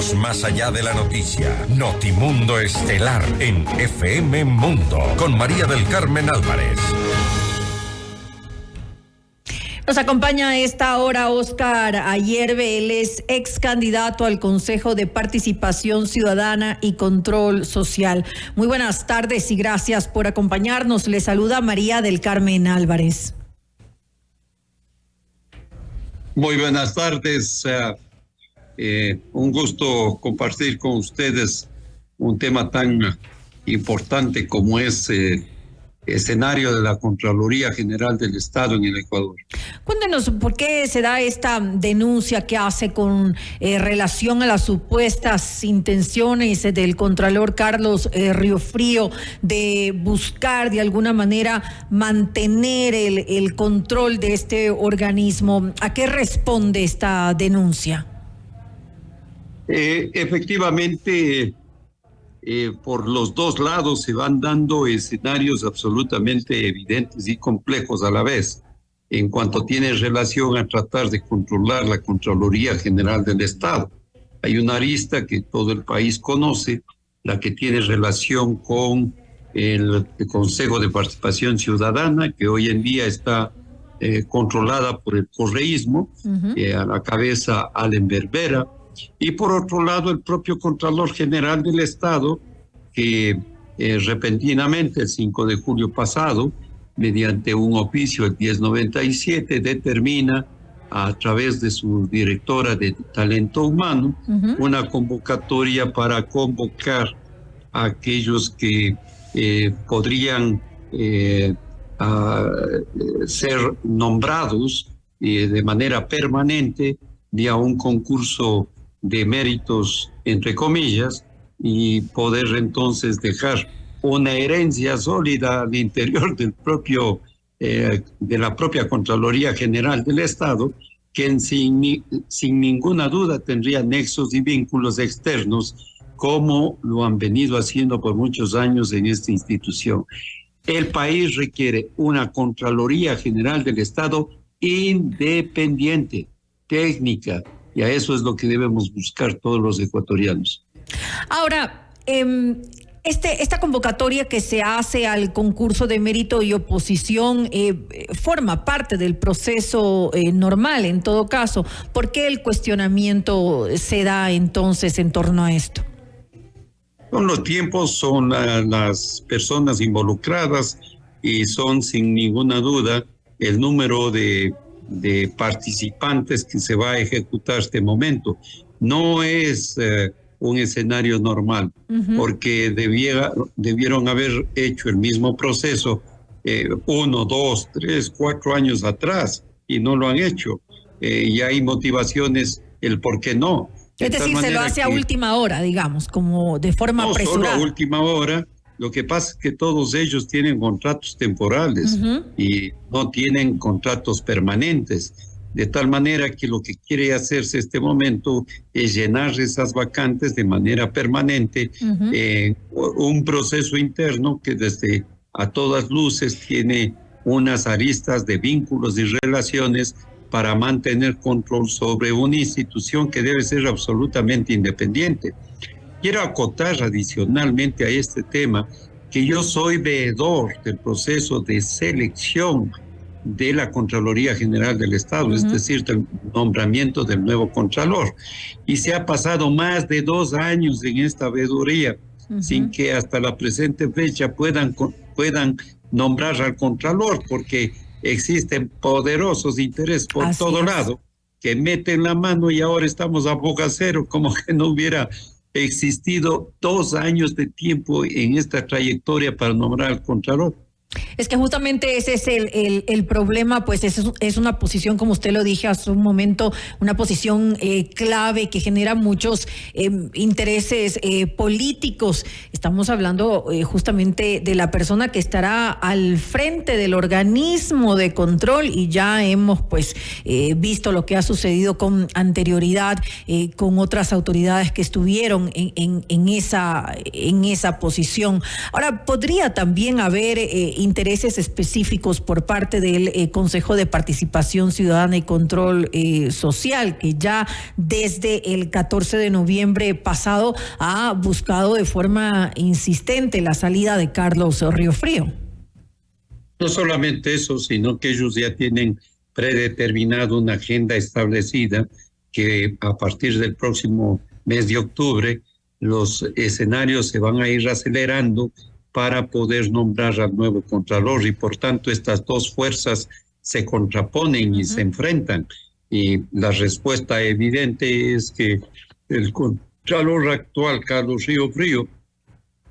Vamos más allá de la noticia. Notimundo Estelar en FM Mundo con María del Carmen Álvarez. Nos acompaña a esta hora Óscar Ayerbe, él es ex candidato al Consejo de Participación Ciudadana y Control Social. Muy buenas tardes y gracias por acompañarnos. Le saluda María del Carmen Álvarez. Muy buenas tardes. Un gusto compartir con ustedes un tema tan importante como es escenario de la Contraloría General del Estado en el Ecuador. Cuéntenos por qué se da esta denuncia que hace con relación a las supuestas intenciones del Contralor Carlos Riofrío de buscar de alguna manera mantener el control de este organismo. ¿A qué responde esta denuncia? Efectivamente, por los dos lados se van dando escenarios absolutamente evidentes y complejos a la vez, en cuanto tiene relación a tratar de controlar la Contraloría General del Estado. Hay una arista que todo el país conoce, la que tiene relación con el Consejo de Participación Ciudadana, que hoy en día está controlada por el correísmo, a la cabeza Allen Berbera. Y por otro lado, el propio Contralor General del Estado, que repentinamente, el 5 de julio pasado, mediante un oficio, el 1097, determina a través de su directora de talento humano una convocatoria para convocar a aquellos que podrían ser nombrados de manera permanente vía un concurso de méritos, entre comillas, y poder entonces dejar una herencia sólida al interior del propio, de la propia Contraloría General del Estado, que sin ninguna duda tendría nexos y vínculos externos, como lo han venido haciendo por muchos años en esta institución. El país requiere una Contraloría General del Estado independiente, técnica, y a eso es lo que debemos buscar todos los ecuatorianos. Ahora, esta convocatoria que se hace al concurso de mérito y oposición forma parte del proceso normal en todo caso. ¿Por qué el cuestionamiento se da entonces en torno a esto? Son los tiempos, son las personas involucradas y son sin ninguna duda el número de participantes que se va a ejecutar este momento. No es un escenario normal, porque debieron haber hecho el mismo proceso 1, 2, 3, 4 años atrás y no lo han hecho. Y hay motivaciones, el por qué no. Es decir, se lo hace a última hora, digamos, como de forma apresurada. No solo a última hora. Lo que pasa es que todos ellos tienen contratos temporales y no tienen contratos permanentes, de tal manera que lo que quiere hacerse este momento es llenar esas vacantes de manera permanente, un proceso interno que desde a todas luces tiene unas aristas de vínculos y relaciones para mantener control sobre una institución que debe ser absolutamente independiente. Quiero acotar adicionalmente a este tema que yo soy veedor del proceso de selección de la Contraloría General del Estado, es decir, del nombramiento del nuevo Contralor. Y se ha pasado más de 2 años en esta veeduría sin que hasta la presente fecha puedan nombrar al Contralor, porque existen poderosos intereses por todo lado que meten la mano y ahora estamos a boca cero, como que no hubiera existido 2 años de tiempo en esta trayectoria para nombrar al Contralor. Es que justamente ese es el problema, pues es una posición, como usted lo dije hace un momento, una posición clave que genera muchos intereses políticos. Estamos hablando justamente de la persona que estará al frente del organismo de control y ya hemos pues visto lo que ha sucedido con anterioridad con otras autoridades que estuvieron en esa posición. Ahora, podría también haber intereses específicos por parte del Consejo de Participación Ciudadana y Control Social, que ya desde el 14 de noviembre pasado ha buscado de forma insistente la salida de Carlos Riofrío. No solamente eso, sino que ellos ya tienen predeterminado una agenda establecida que a partir del próximo mes de octubre los escenarios se van a ir acelerando para poder nombrar al nuevo Contralor, y por tanto estas dos fuerzas se contraponen y se enfrentan. Y la respuesta evidente es que el Contralor actual, Carlos Riofrío,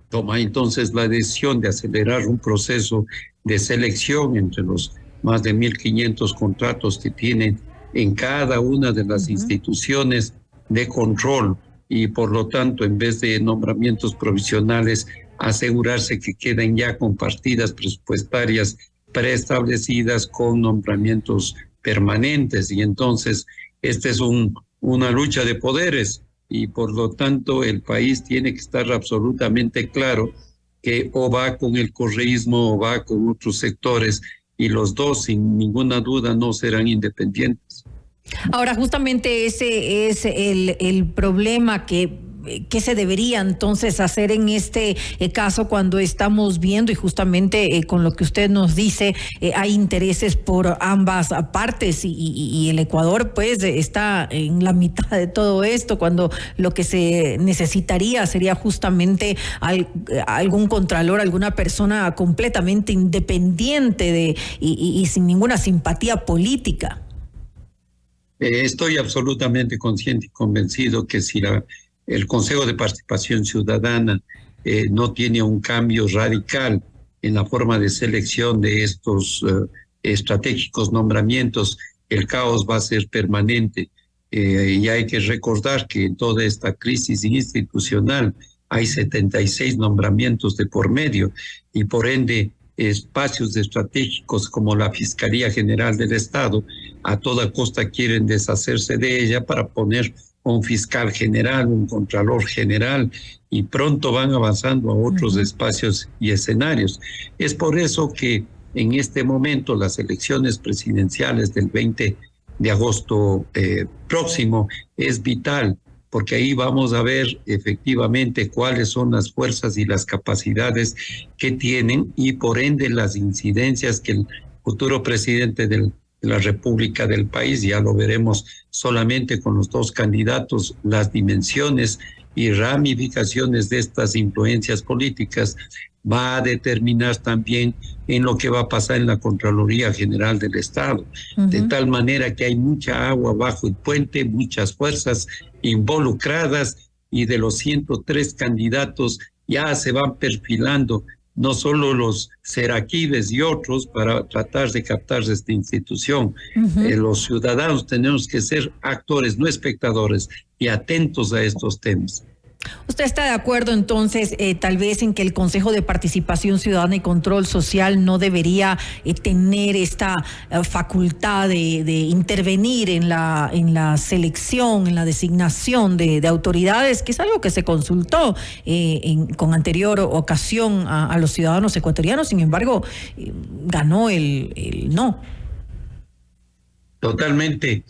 toma entonces la decisión de acelerar un proceso de selección entre los más de 1.500 contratos que tienen en cada una de las instituciones de control, y por lo tanto, en vez de nombramientos provisionales, asegurarse que queden ya con partidas presupuestarias preestablecidas con nombramientos permanentes. Y entonces, esta es una lucha de poderes, y por lo tanto el país tiene que estar absolutamente claro que o va con el correísmo o va con otros sectores, y los dos sin ninguna duda no serán independientes. Ahora, justamente ese es el problema que se debería entonces hacer en este caso, cuando estamos viendo, y justamente con lo que usted nos dice, hay intereses por ambas partes, y el Ecuador pues está en la mitad de todo esto, cuando lo que se necesitaría sería justamente algún contralor, alguna persona completamente independiente y sin ninguna simpatía política. Estoy absolutamente consciente y convencido que si el Consejo de Participación Ciudadana no tiene un cambio radical en la forma de selección de estos estratégicos nombramientos, el caos va a ser permanente. Y hay que recordar que en toda esta crisis institucional hay 76 nombramientos de por medio, y por ende espacios estratégicos como la Fiscalía General del Estado a toda costa quieren deshacerse de ella para poner un fiscal general, un contralor general, y pronto van avanzando a otros espacios y escenarios. Es por eso que en este momento las elecciones presidenciales del 20 de agosto próximo es vital, porque ahí vamos a ver efectivamente cuáles son las fuerzas y las capacidades que tienen, y por ende las incidencias que el futuro presidente de la República del país, ya lo veremos solamente con los dos candidatos, las dimensiones y ramificaciones de estas influencias políticas, va a determinar también en lo que va a pasar en la Contraloría General del Estado, de tal manera que hay mucha agua bajo el puente, muchas fuerzas involucradas, y de los 103 candidatos ya se van perfilando no solo los seraquíes y otros para tratar de captar esta institución. Los ciudadanos tenemos que ser actores, no espectadores, y atentos a estos temas. ¿Usted está de acuerdo entonces tal vez en que el Consejo de Participación Ciudadana y Control Social no debería tener esta facultad de intervenir en la selección, en la designación de autoridades, que es algo que se consultó con anterior ocasión a los ciudadanos ecuatorianos? Sin embargo, ganó el no. Totalmente.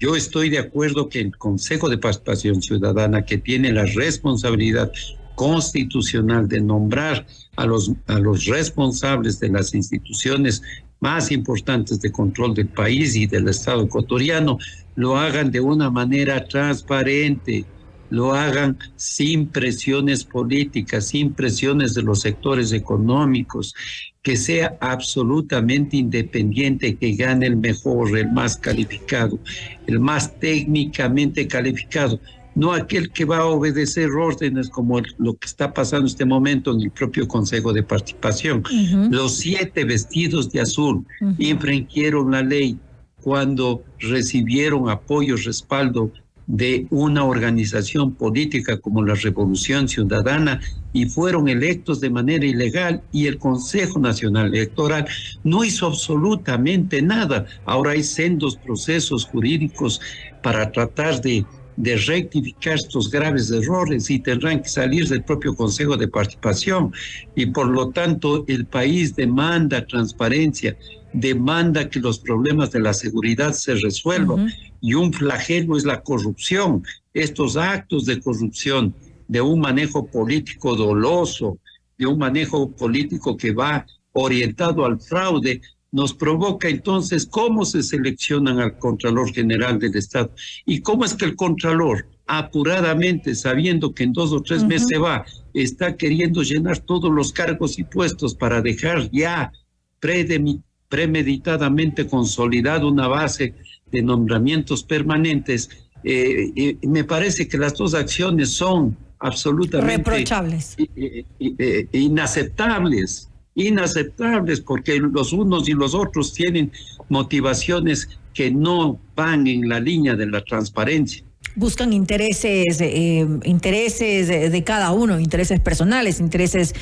Yo estoy de acuerdo que el Consejo de Participación Ciudadana, que tiene la responsabilidad constitucional de nombrar a los responsables de las instituciones más importantes de control del país y del Estado ecuatoriano, lo hagan de una manera transparente, lo hagan sin presiones políticas, sin presiones de los sectores económicos, que sea absolutamente independiente, que gane el mejor, el más calificado, el más técnicamente calificado, no aquel que va a obedecer órdenes como lo que está pasando en este momento en el propio Consejo de Participación. Los 7 vestidos de azul infringieron la ley cuando recibieron apoyo, respaldo de una organización política como la Revolución Ciudadana, y fueron electos de manera ilegal, y el Consejo Nacional Electoral no hizo absolutamente nada. Ahora hay sendos procesos jurídicos para tratar de de rectificar estos graves errores y tendrán que salir del propio Consejo de Participación. Y por lo tanto, el país demanda transparencia, demanda que los problemas de la seguridad se resuelvan. Y un flagelo es la corrupción, estos actos de corrupción, de un manejo político doloso, de un manejo político que va orientado al fraude, nos provoca entonces cómo se seleccionan al Contralor General del Estado y cómo es que el Contralor, apuradamente, sabiendo que en 2 o 3 meses se va, está queriendo llenar todos los cargos y puestos para dejar ya premeditadamente consolidada una base de nombramientos permanentes. Me parece que las dos acciones son absolutamente reprochables, inaceptables, porque los unos y los otros tienen motivaciones que no van en la línea de la transparencia. Buscan intereses de cada uno, intereses personales, intereses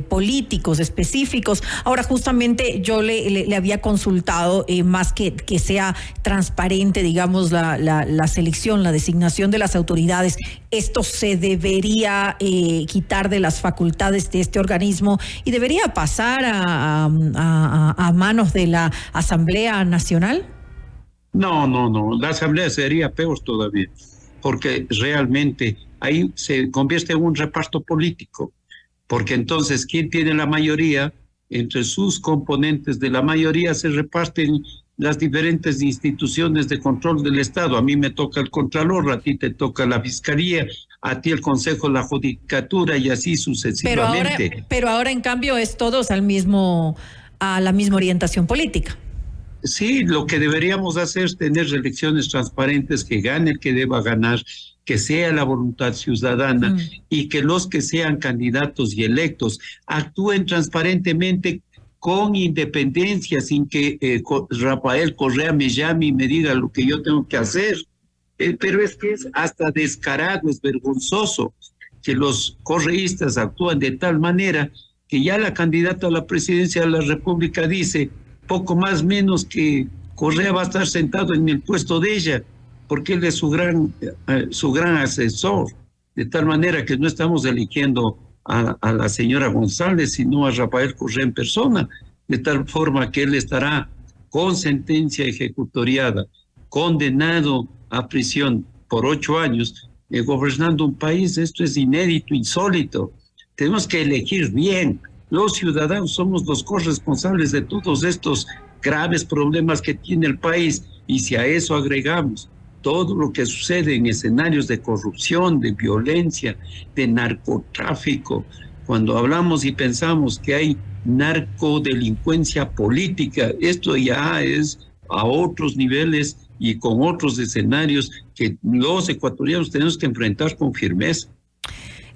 políticos específicos. Ahora, justamente yo le había consultado más que sea transparente, digamos, la selección, la designación de las autoridades. Esto se debería quitar de las facultades de este organismo y debería pasar a manos de la Asamblea Nacional. No, la Asamblea sería peor todavía, porque realmente ahí se convierte en un reparto político, porque entonces quien tiene la mayoría, entre sus componentes de la mayoría se reparten las diferentes instituciones de control del Estado. A mí me toca el Contralor, a ti te toca la Fiscalía, a ti el Consejo de la Judicatura y así sucesivamente. Pero ahora en cambio es todos a la misma orientación política. Sí, lo que deberíamos hacer es tener elecciones transparentes, que gane el que deba ganar, que sea la voluntad ciudadana y que los que sean candidatos y electos actúen transparentemente con independencia, sin que Rafael Correa me llame y me diga lo que yo tengo que hacer. Pero es que es hasta descarado, es vergonzoso que los correístas actúan de tal manera que ya la candidata a la presidencia de la República dice poco más menos que Correa va a estar sentado en el puesto de ella, porque él es su gran asesor, de tal manera que no estamos eligiendo a la señora González, sino a Rafael Correa en persona, de tal forma que él estará con sentencia ejecutoriada, condenado a prisión por 8 años, gobernando un país. Esto es inédito, insólito. Tenemos que elegir bien. Los ciudadanos somos los corresponsables de todos estos graves problemas que tiene el país, y si a eso agregamos todo lo que sucede en escenarios de corrupción, de violencia, de narcotráfico, cuando hablamos y pensamos que hay narcodelincuencia política, esto ya es a otros niveles y con otros escenarios que los ecuatorianos tenemos que enfrentar con firmeza.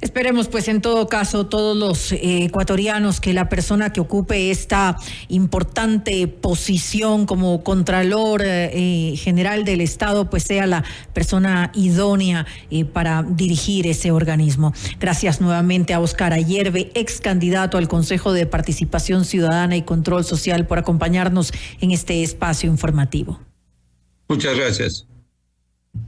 Esperemos, pues, en todo caso, todos los ecuatorianos, que la persona que ocupe esta importante posición como Contralor General del Estado, pues sea la persona idónea para dirigir ese organismo. Gracias nuevamente a Oscar Ayerbe, ex candidato al Consejo de Participación Ciudadana y Control Social, por acompañarnos en este espacio informativo. Muchas gracias.